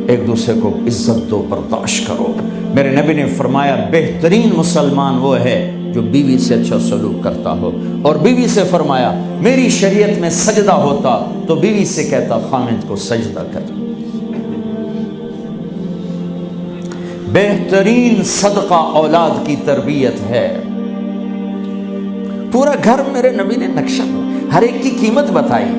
ایک دوسرے کو عزت دو، برداشت کرو۔ میرے نبی نے فرمایا بہترین مسلمان وہ ہے جو بیوی سے اچھا سلوک کرتا ہو، اور بیوی سے فرمایا میری شریعت میں سجدہ ہوتا تو بیوی سے کہتا خامند کو سجدہ کر۔ بہترین صدقہ اولاد کی تربیت ہے۔ پورا گھر میرے نبی نے نقشہ، ہر ایک کی قیمت بتائی۔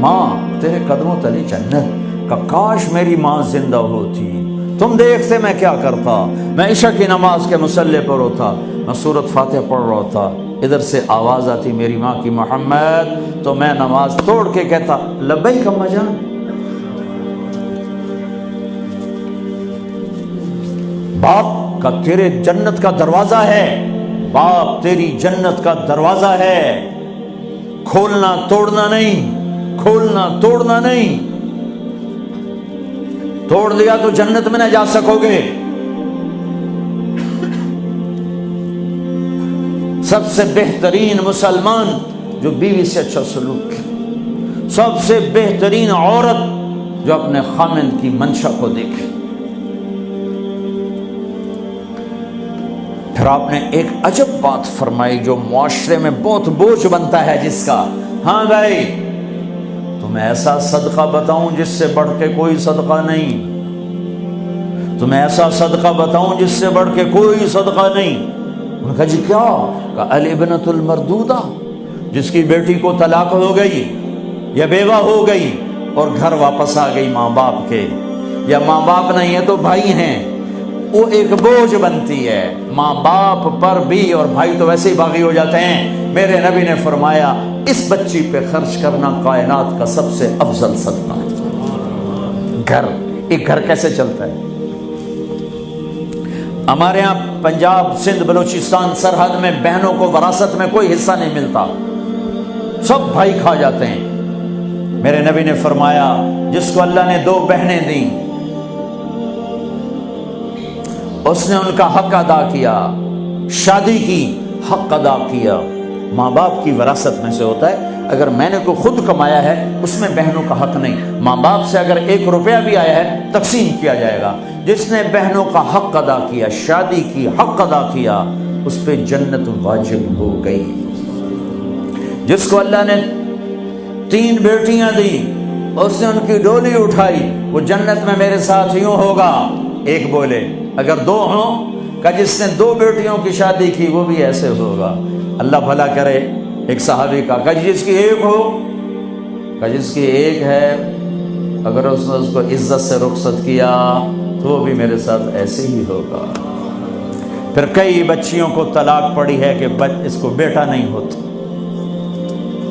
ماں تیرے قدموں تلے جنت، کہ کاش میری ماں زندہ ہوتی، تم دیکھتے میں کیا کرتا، میں عشاء کی نماز کے مصلی پر ہوتا، میں سورۃ فاتحہ پڑھ رہا ہوتا، ادھر سے آواز آتی میری ماں کی محمد، تو میں نماز توڑ کے کہتا لبیک اماں جان۔ باپ کا تیرے جنت کا دروازہ ہے، باپ تیری جنت کا دروازہ ہے، کھولنا توڑنا نہیں، کھولنا توڑنا نہیں، توڑ دیا تو جنت میں نہ جا سکو گے۔ سب سے بہترین مسلمان جو بیوی سے اچھا سلوک کرے، سب سے بہترین عورت جو اپنے خامند کی منشا کو دیکھے۔ پھر آپ نے ایک عجب بات فرمائی جو معاشرے میں بہت بوجھ بنتا ہے جس کا، ہاں بھائی تمہیں ایسا صدقہ بتاؤں جس سے بڑھ کے کوئی صدقہ نہیں، تمہیں ایسا صدقہ بتاؤں جس سے بڑھ کے کوئی صدقہ نہیں۔ انہوں نے کہا جی کیا؟ کہ الابنۃ المردودہ، جس کی بیٹی کو طلاق ہو گئی یا بیوہ ہو گئی اور گھر واپس آ گئی ماں باپ کے، یا ماں باپ نہیں ہے تو بھائی ہیں، وہ ایک بوجھ بنتی ہے ماں باپ پر بھی، اور بھائی تو ویسے ہی باغی ہو جاتے ہیں۔ میرے نبی نے فرمایا اس بچی پہ خرچ کرنا کائنات کا سب سے افضل صدقہ ہے۔ گھر، ایک گھر کیسے چلتا ہے؟ ہمارے ہاں پنجاب، سندھ، بلوچستان سرحد میں بہنوں کو وراثت میں کوئی حصہ نہیں ملتا، سب بھائی کھا جاتے ہیں۔ میرے نبی نے فرمایا جس کو اللہ نے 2 بہنیں دیں اس نے ان کا حق ادا کیا، شادی کی حق ادا کیا۔ ماں باپ کی وراثت میں سے ہوتا ہے، اگر میں نے کوئی خود کمایا ہے اس میں بہنوں کا حق نہیں، ماں باپ سے اگر 1 روپیہ بھی آیا ہے تقسیم کیا جائے گا۔ جس نے بہنوں کا حق ادا کیا، شادی کی حق ادا کیا، اس پہ جنت واجب ہو گئی۔ جس کو اللہ نے 3 بیٹیاں دی، اس نے ان کی ڈولی اٹھائی، وہ جنت میں میرے ساتھ یوں ہوگا۔ ایک بولے اگر 2 ہوں، کہ جس نے 2 بیٹیوں کی شادی کی وہ بھی ایسے ہوگا۔ اللہ بھلا کرے۔ ایک صحابی کا کہ جس کی 1 ہو، کہ جس کی 1 ہے، اگر اس نے اس کو عزت سے رخصت کیا تو وہ بھی میرے ساتھ ایسے ہی ہوگا۔ پھر کئی بچیوں کو طلاق پڑی ہے کہ اس کو بیٹا نہیں ہوتا۔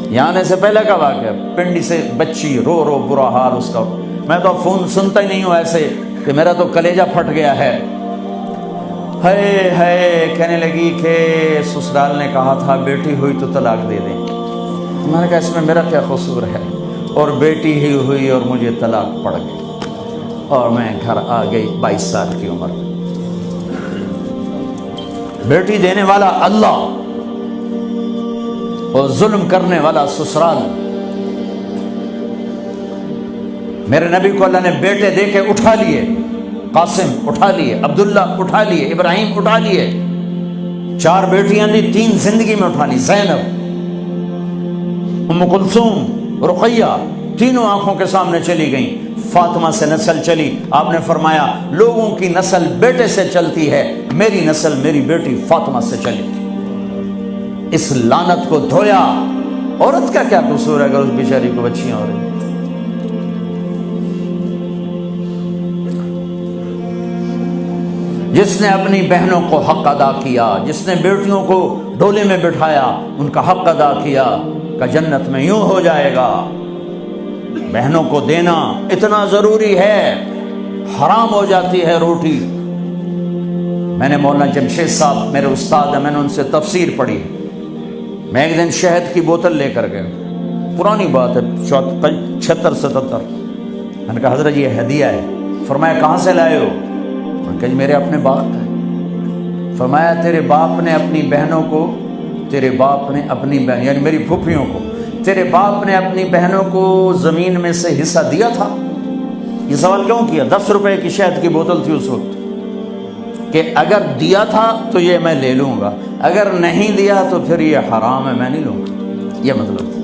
یہاں آنے سے پہلے کا واقعہ، پنڈی سے بچی رو رو برا حال اس کا، میں تو فون سنتا ہی نہیں ہوں ایسے کہ میرا تو کلیجہ پھٹ گیا ہے۔ ہے کہنے لگی کہ سسرال نے کہا تھا بیٹی ہوئی تو طلاق دے دیں۔ میں نے کہا اس میں میرا کیا قصور ہے، اور بیٹی ہی ہوئی اور مجھے طلاق پڑ گئی اور میں گھر آ گئی 22 سال کی عمر میں۔ بیٹی دینے والا اللہ اور ظلم کرنے والا سسرال۔ میرے نبی کو اللہ نے بیٹے دے کے اٹھا لیے، قاسم اٹھا لیے، عبداللہ اٹھا لیے، ابراہیم اٹھا لیے، 4 بیٹیاں دی، 3 زندگی میں اٹھا لی، زینب، ام کلثوم، رقیہ، تینوں آنکھوں کے سامنے چلی گئیں۔ فاطمہ سے نسل چلی، آپ نے فرمایا لوگوں کی نسل بیٹے سے چلتی ہے، میری نسل میری بیٹی فاطمہ سے چلی۔ اس لعنت کو دھویا۔ عورت کا کیا قصور ہے اگر اس بیچاری کو بچیاں ہو رہی؟ جس نے اپنی بہنوں کو حق ادا کیا، جس نے بیٹیوں کو ڈولے میں بٹھایا، ان کا حق ادا کیا، کہ جنت میں یوں ہو جائے گا۔ بہنوں کو دینا اتنا ضروری ہے، حرام ہو جاتی ہے روٹی۔ میں نے مولانا جمشید صاحب میرے استاد ہیں، میں نے ان سے تفسیر پڑھی۔ میں ایک دن شہد کی بوتل لے کر گیا، پرانی بات ہے 76-77۔ میں نے کہا حضرت یہ ہدیہ ہے۔ فرمایا کہاں سے لائے ہو؟ میں نے کہا میرے اپنے باپ کا ہے۔ فرمایا تیرے باپ نے اپنی بہنوں کو، تیرے باپ نے اپنی بہن یعنی میری پھوپھیوں کو، تیرے باپ نے اپنی بہنوں کو زمین میں سے حصہ دیا تھا؟ یہ سوال کیوں کیا؟ 10 روپے کی شہد کی بوتل تھی اس وقت، کہ اگر دیا تھا تو یہ میں لے لوں گا، اگر نہیں دیا تو پھر یہ حرام ہے، میں نہیں لوں گا، یہ مطلب